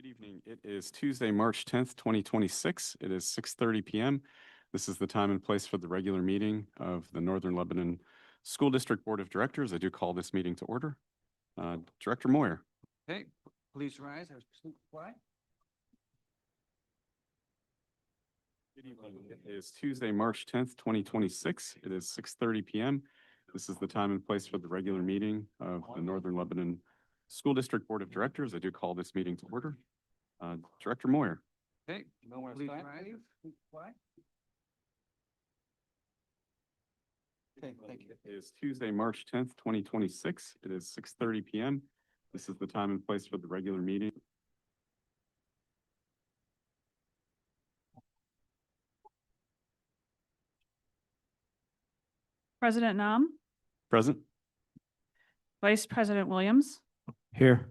Good evening. It is Tuesday, March 10th, 2026. It is 6:30 p.m. This is the time and place for the regular meeting of the Northern Lebanon School District Board of Directors. I do call this meeting to order. Director Moyer. Okay, please rise. I was pursuing fly. Good evening. It is Tuesday, March 10th, 2026. It is 6:30 p.m. This is the time and place for the regular meeting of the Northern Lebanon School District Board of Directors. I do call this meeting to order. Director Moyer. Okay, please rise. Fly. Okay, thank you. It is Tuesday, March 10th, 2026. It is 6:30 p.m. This is the time and place for the regular meeting. President Nam, Present. Vice President Williams, Here.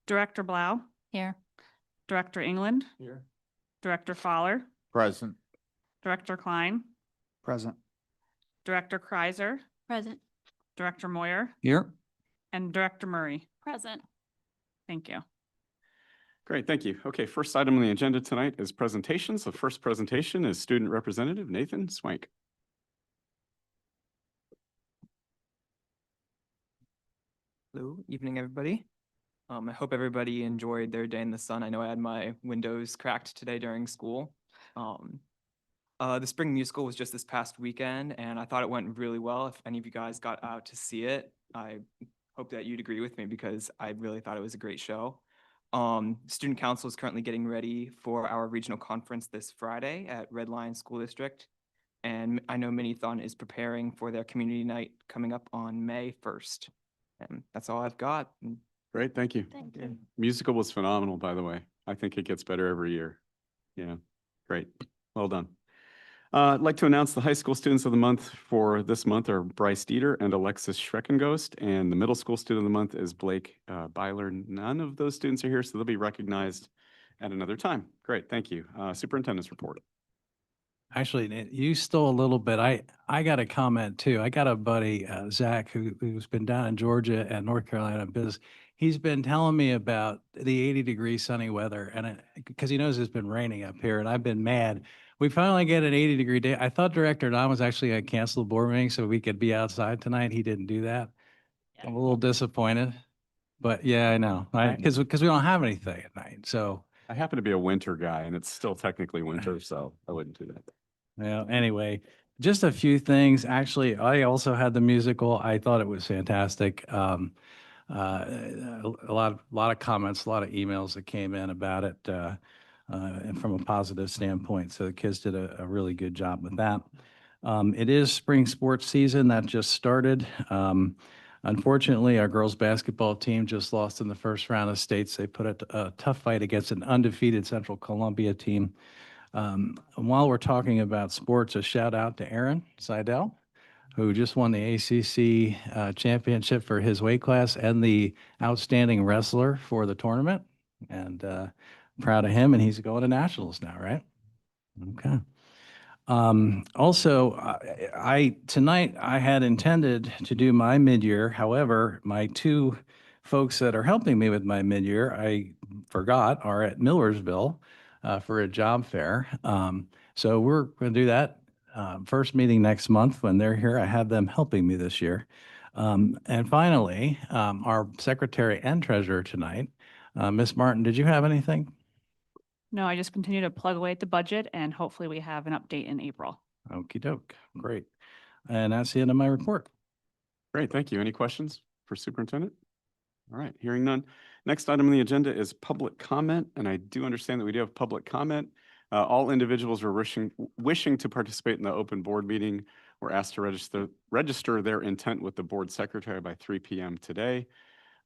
Director Blau, Here. Director England, Here. Director Fowler, Present. Director Klein, Present. Director Kreiser, Present. Director Moyer, Here. and Director Murray. Present. Thank you. Great, thank you. Okay, first item on the agenda tonight is presentations. The first presentation is Student Representative Nathan Swank. Hello, evening, everybody. I hope everybody enjoyed their day in the sun. I know I had my windows cracked today during school. The spring musical was just this past weekend, and I thought it went really well. If any of you guys got out to see it, I hope that you'd agree with me because I really thought it was a great show. Student Council is currently getting ready for our regional conference this Friday at Red Lion School District. And I know Minithon is preparing for their community night coming up on May 1st. And that's all I've got. Great, thank you. Thank you. Musical was phenomenal, by the way. I think it gets better every year. Yeah, great. Well done. I'd like to announce the high school students of the month for this month are Bryce Dieter and Alexis Schreckenghost, and the middle school student of the month is Blake Byler. None of those students are here, so they'll be recognized at another time. Great, thank you. Superintendent's report. Actually, you stole a little bit. I got a comment too. I got a buddy, Zach, who's been down in Georgia and North Carolina business. He's been telling me about the 80-degree sunny weather, and because he knows it's been raining up here, and I've been mad. We finally get an 80-degree day. I thought Director Don was actually going to cancel the board meeting so we could be outside tonight. He didn't do that. I'm a little disappointed, but yeah, I know, because we don't have anything at night. So I happen to be a winter guy, and it's still technically winter, so I wouldn't do that. well, anyway, just a few things. Actually, I also had the musical. I thought it was fantastic. A lot of comments, a lot of emails that came in about it, and from a positive standpoint. So the kids did a really good job with that. It is spring sports season that just started. Unfortunately, our girls basketball team just lost in the first round of states. They put a tough fight against an undefeated Central Columbia team. While we're talking about sports, a shout out to Aaron Seidel, who just won the ACC championship for his weight class and the outstanding wrestler for the tournament. And proud of him, and he's going to nationals now, right? Okay. Also, tonight I had intended to do my mid-year. However, my two folks that are helping me with my mid-year, I forgot, are at Millersville for a job fair. So we're going to do that first meeting next month when they're here. I have them helping me this year. And finally, our secretary and treasurer tonight, Miss Martin, did you have anything? No, I just continue to plug away at the budget, and hopefully we have an update in April. Okie doke. Great. And that's the end of my report. Great, thank you. Any questions for Superintendent? All right, hearing none. Next item on the agenda is public comment, and I do understand that we do have public comment. All individuals who are wishing to participate in the open board meeting were asked to register their intent with the board secretary by 3 p.m. today.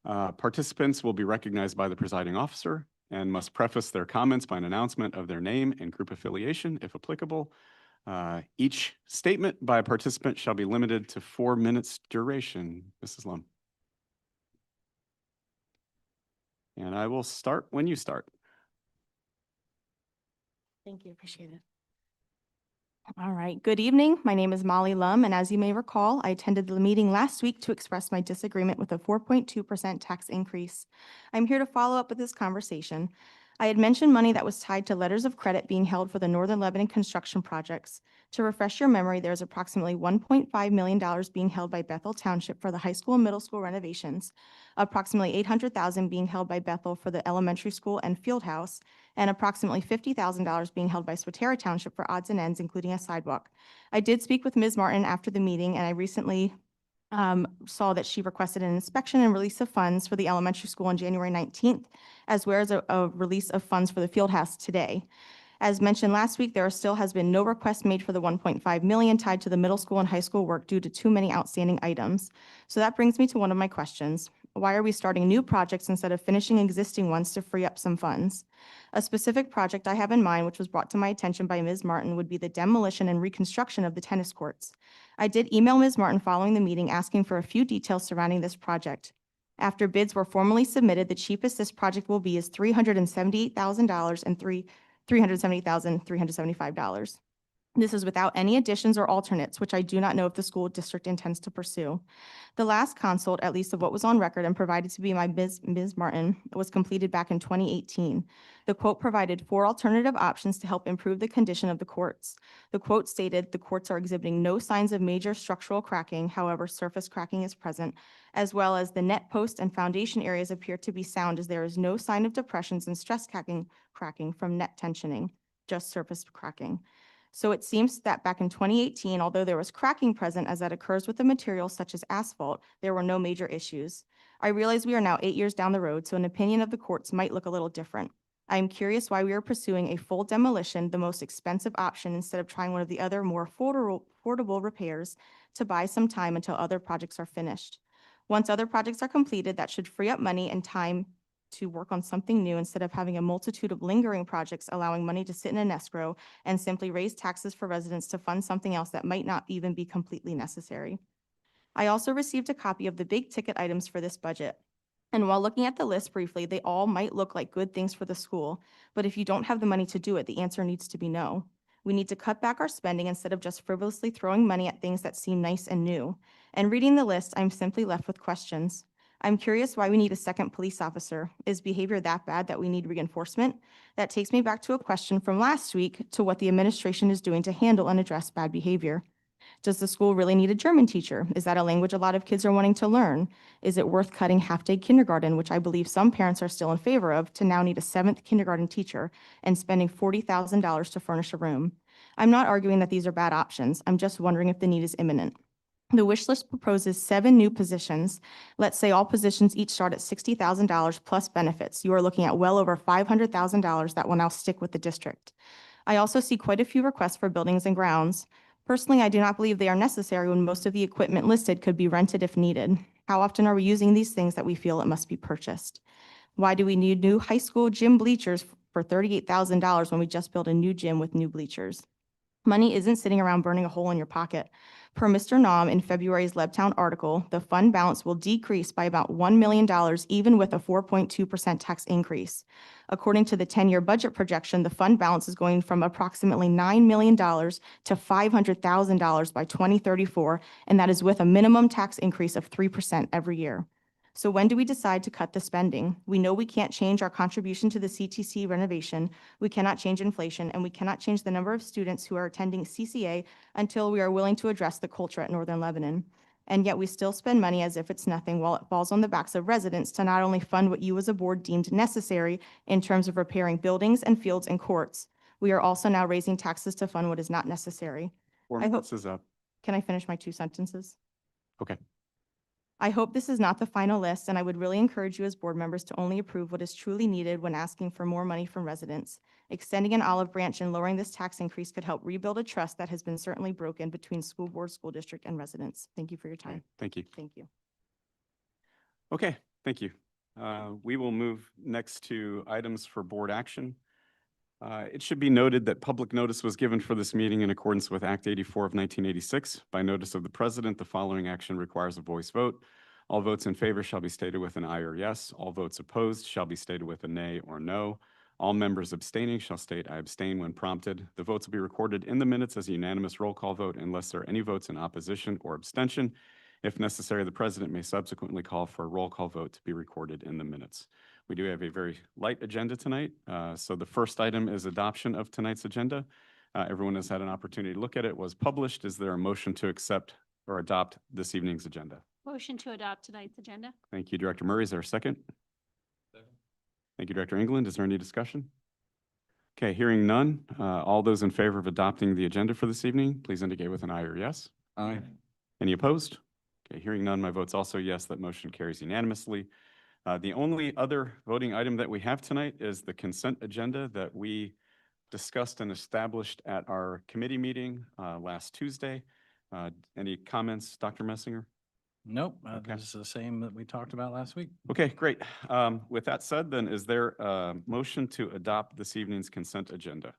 Participants will be recognized by the presiding officer and must preface their comments by an announcement of their name and group affiliation, if applicable. Each statement by a participant shall be limited to 4 minutes duration. Mrs. Lum. And I will start when you start. Thank you. Appreciate it. All right. Good evening. My name is Molly Lum, and as you may recall, I attended the meeting last week to express my disagreement with a 4.2% tax increase. I'm here to follow up with this conversation. I had mentioned money that was tied to letters of credit being held for the Northern Lebanon construction projects. To refresh your memory, there is approximately $1.5 million being held by Bethel Township for the high school and middle school renovations, approximately $800,000 being held by Bethel for the elementary school and field house, and approximately $50,000 being held by Swatara Township for odds and ends, including a sidewalk. I did speak with Ms. Martin after the meeting, and I recently saw that she requested an inspection and release of funds for the elementary school on January 19th, as well as a release of funds for the field house today. As mentioned last week, there still has been no request made for the 1.5 million tied to the middle school and high school work due to too many outstanding items. So that brings me to one of my questions. Why are we starting new projects instead of finishing existing ones to free up some funds? A specific project I have in mind, which was brought to my attention by Ms. Martin, would be the demolition and reconstruction of the tennis courts. I did email Ms. Martin following the meeting asking for a few details surrounding this project. After bids were formally submitted, the cheapest this project will be is $378,000 and $370,375. This is without any additions or alternates, which I do not know if the school district intends to pursue. The last consult, at least of what was on record and provided to be by Ms. Martin, was completed back in 2018. The quote provided 4 alternative options to help improve the condition of the courts. The quote stated, "The courts are exhibiting no signs of major structural cracking, however, surface cracking is present, as well as the net post and foundation areas appear to be sound as there is no sign of depressions and stress cracking from net tensioning, just surface cracking." So it seems that back in 2018, although there was cracking present as that occurs with a material such as asphalt, there were no major issues. I realize we are now 8 years down the road, so an opinion of the courts might look a little different. I am curious why we are pursuing a full demolition, the most expensive option, instead of trying one of the other more affordable repairs to buy some time until other projects are finished. Once other projects are completed, that should free up money and time to work on something new instead of having a multitude of lingering projects allowing money to sit in an escrow and simply raise taxes for residents to fund something else that might not even be completely necessary. I also received a copy of the big ticket items for this budget. And while looking at the list briefly, they all might look like good things for the school, but if you don't have the money to do it, the answer needs to be no. We need to cut back our spending instead of just frivolously throwing money at things that seem nice and new. And reading the list, I'm simply left with questions. I'm curious why we need a second police officer. Is behavior that bad that we need reinforcement? That takes me back to a question from last week to what the administration is doing to handle and address bad behavior. Does the school really need a German teacher? Is that a language a lot of kids are wanting to learn? Is it worth cutting half-day kindergarten, which I believe some parents are still in favor of, to now need a 7th kindergarten teacher and spending $40,000 to furnish a room? I'm not arguing that these are bad options. I'm just wondering if the need is imminent. The wish list proposes 7 new positions. Let's say all positions each start at $60,000 plus benefits. You are looking at well over $500,000 that will now stick with the district. I also see quite a few requests for buildings and grounds. Personally, I do not believe they are necessary when most of the equipment listed could be rented if needed. How often are we using these things that we feel it must be purchased? Why do we need new high school gym bleachers for $38,000 when we just built a new gym with new bleachers? Money isn't sitting around burning a hole in your pocket. Per Mr. Naum in February's Lebtown article, the fund balance will decrease by about $1 million even with a 4.2% tax increase. According to the 10-year budget projection, the fund balance is going from approximately $9 million to $500,000 by 2034, and that is with a minimum tax increase of 3% every year. So when do we decide to cut the spending? We know we can't change our contribution to the CTC renovation, we cannot change inflation, and we cannot change the number of students who are attending CCA until we are willing to address the culture at Northern Lebanon. And yet we still spend money as if it's nothing while it falls on the backs of residents to not only fund what you as a board deemed necessary in terms of repairing buildings and fields and courts, we are also now raising taxes to fund what is not necessary. 4 I hope- minutes is up. Can I finish my 2 sentences? Okay. I hope this is not the final list, and I would really encourage you as board members to only approve what is truly needed when asking for more money from residents. Extending an olive branch and lowering this tax increase could help rebuild a trust that has been certainly broken between school board, school district, and residents. Thank you for your Okay, time. thank you. Thank you. Okay, thank you. We will move next to items for board action. It should be noted that public notice was given for this meeting in accordance with Act 84 of 1986. By notice of the president, the following action requires a voice vote. All votes in favor shall be stated with an aye or yes. All votes opposed shall be stated with a nay or no. All members abstaining shall state, "I abstain" when prompted. The votes will be recorded in the minutes as a unanimous roll call vote unless there are any votes in opposition or abstention. If necessary, the president may subsequently call for a roll call vote to be recorded in the minutes. We do have a very light agenda tonight. So the first item is adoption of tonight's agenda. Everyone has had an opportunity to look at it, was published. Is there a motion to accept or adopt this evening's agenda? Motion to adopt tonight's agenda. Thank you, Director Murray. Is there a second? Thank you, Director England. Is there any discussion? Okay, hearing none. All those in favor of adopting the agenda for this evening, please indicate with an aye or yes. Aye. Any opposed? Okay, hearing none, my vote's also yes. That motion carries unanimously. The only other voting item that we have tonight is the consent agenda that we discussed and established at our committee meeting last Tuesday. Any comments, Dr. Messinger? Nope, Okay. this is the same that we talked about last week. Okay, great. With that said, then, is there a motion to adopt this evening's consent agenda?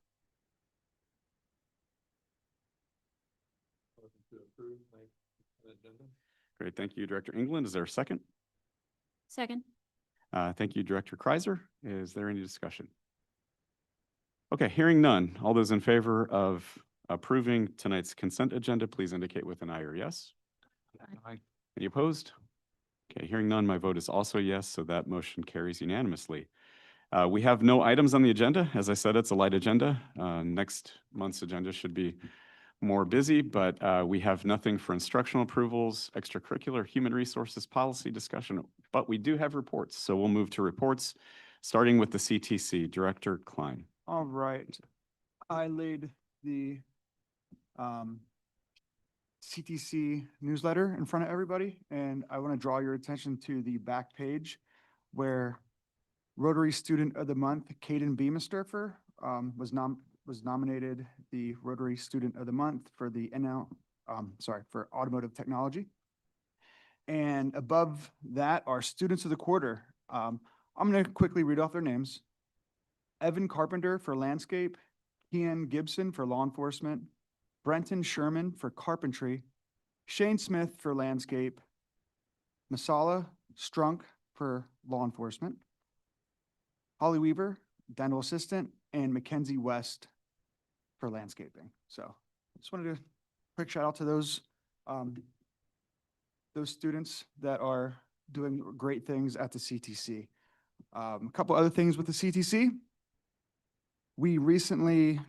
Great, thank you, Director England. Is there a second? Second. Thank you, Director Kreiser. Is there any discussion? Okay, hearing none. All those in favor of approving tonight's consent agenda, please indicate with an aye or yes. Aye. Any opposed? Okay, hearing none, my vote is also yes, so that motion carries unanimously. We have no items on the agenda. As I said, it's a light agenda. Next month's agenda should be more busy, but we have nothing for instructional approvals, extracurricular, human resources, policy discussion, but we do have reports. So we'll move to reports, starting with the CTC. Director Klein. All right. I laid the CTC newsletter in front of everybody, and I want to draw your attention to the back page where Rotary Student of the Month, Caden Beamisterfer, was nominated the Rotary Student of the Month for the for automotive technology. And above that are Students of the Quarter. I'm going to quickly read off their names. Evan Carpenter for landscape, Kian Gibson for law enforcement, Brenton Sherman for carpentry, Shane Smith for landscape, Masala Strunk for law enforcement, Holly Weaver, dental assistant, and Mackenzie West for landscaping. So just wanted to quick shout out to those students that are doing great things at the CTC. A couple other things with the CTC. We recently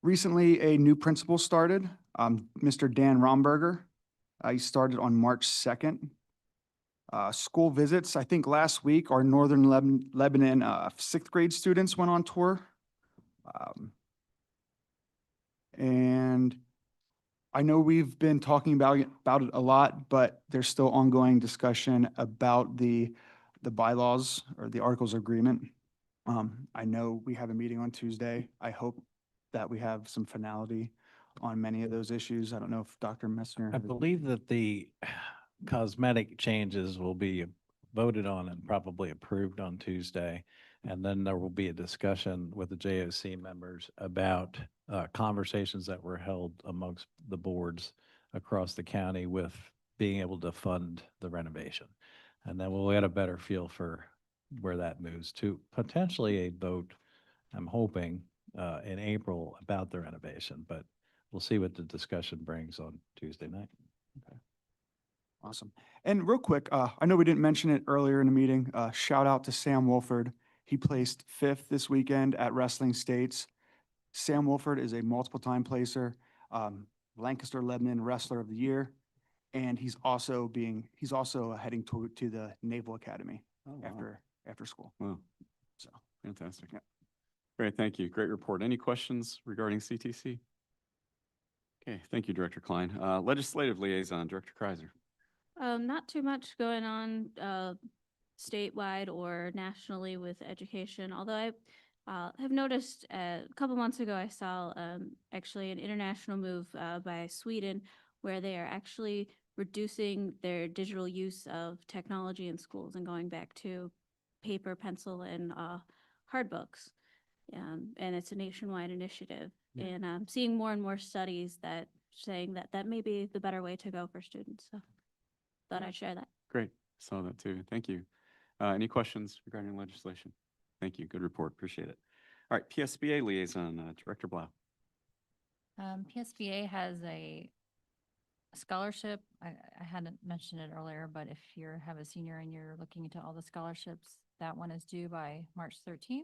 a new principal started, Mr. Dan Romberger. He started on March 2nd. School visits, I think last week, our Northern Lebanon 6th grade students went on tour. And I know we've been talking about it a lot, but there's still ongoing discussion about the bylaws or the Articles of Agreement. I know we have a meeting on Tuesday. I hope that we have some finality on many of those issues. I don't know if Dr. Messner. I believe that the cosmetic changes will be voted on and probably approved on Tuesday. And then there will be a discussion with the JOC members about conversations that were held amongst the boards across the county with being able to fund the renovation. And then we'll get a better feel for where that moves to potentially a vote, I'm hoping, in April about the renovation, but we'll see what the discussion brings on Tuesday night. Awesome. And real quick, I know we didn't mention it earlier in the meeting. Shout out to Sam Wolford. He placed 5th this weekend at Wrestling States. Sam Wolford is a multiple time placer, Lancaster Lebanon Wrestler of the Year, and he's also heading to the Naval Academy after school. Wow, So fantastic. Yeah. Great, thank you. Great report. Any questions regarding CTC? Okay, thank you, Director Klein. Legislative Liaison, Director Kreiser. Not too much going on statewide or nationally with education, although I have noticed a couple months ago I saw actually an international move by Sweden where they are actually reducing their digital use of technology in schools and going back to paper, pencil, and hard books. And it's a nationwide initiative. Yeah. And I'm seeing more and more studies that saying that that may be the better way to go for students. So thought I'd share that. Great, saw that too. Thank you. Any questions regarding legislation? Thank you. Good report. Appreciate it. All right, PSBA liaison, Director Blau. PSBA has a scholarship. I hadn't mentioned it earlier, but if you have a senior and you're looking into all the scholarships, that one is due by March 13th.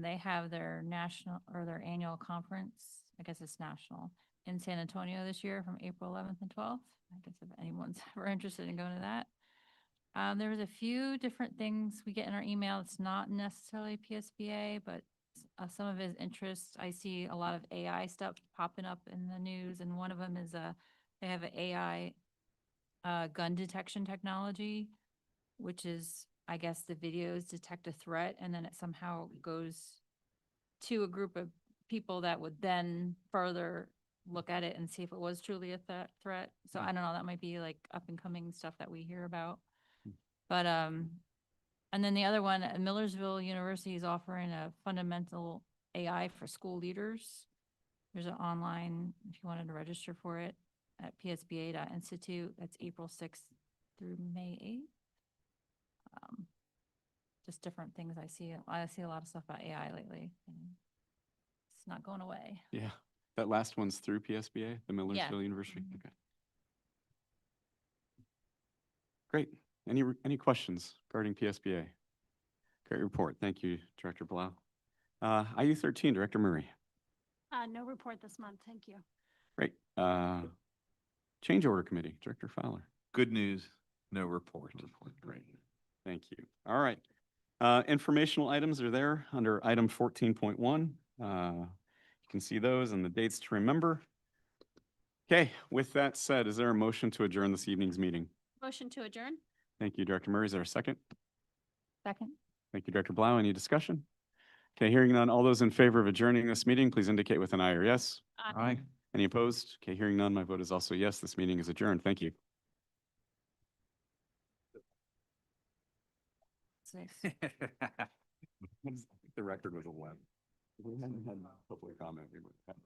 They have their national or their annual conference, I guess it's national, in San Antonio this year from April 11th and 12th. I guess if anyone's ever interested in going to that. There was a few different things we get in our email. It's not necessarily PSBA, but some of his interests. I see a lot of AI stuff popping up in the news, and one of them is they have an AI gun detection technology, which is, I guess, the videos detect a threat, and then it somehow goes to a group of people that would then further look at it and see if it was truly a threat. So I don't know, that might be like up and coming stuff that we hear about. But and then the other one, Millersville University is offering a fundamental AI for school leaders. There's an online, if you wanted to register for it, at psba.institute. That's April 6th through May 8th. Just different things I see. I see a lot of stuff about AI lately. And it's not going away. Yeah, that last one's through PSBA, the Millersville University. Mhm. Okay. Great. Any questions regarding PSBA? Great report. Thank you, Director Blau. IU13, Director Murray. No report this month, thank you. Great. Change Order Committee, Director Fowler. Good news, no report. Great. Thank you. All right. Informational items are there under item 14.1. You can see those and the dates to remember. Okay, with that said, is there a motion to adjourn this evening's meeting? Motion to adjourn? Thank you, Director Murray. Is there a second? Second. Thank you, Director Blau. Any discussion? Okay, hearing none. All those in favor of adjourning this meeting, please indicate with an aye or yes. Aye. Any opposed? Okay, hearing none. My vote is also yes. This meeting is adjourned. Thank you. The record was 11. We hadn't had public comment. We would have.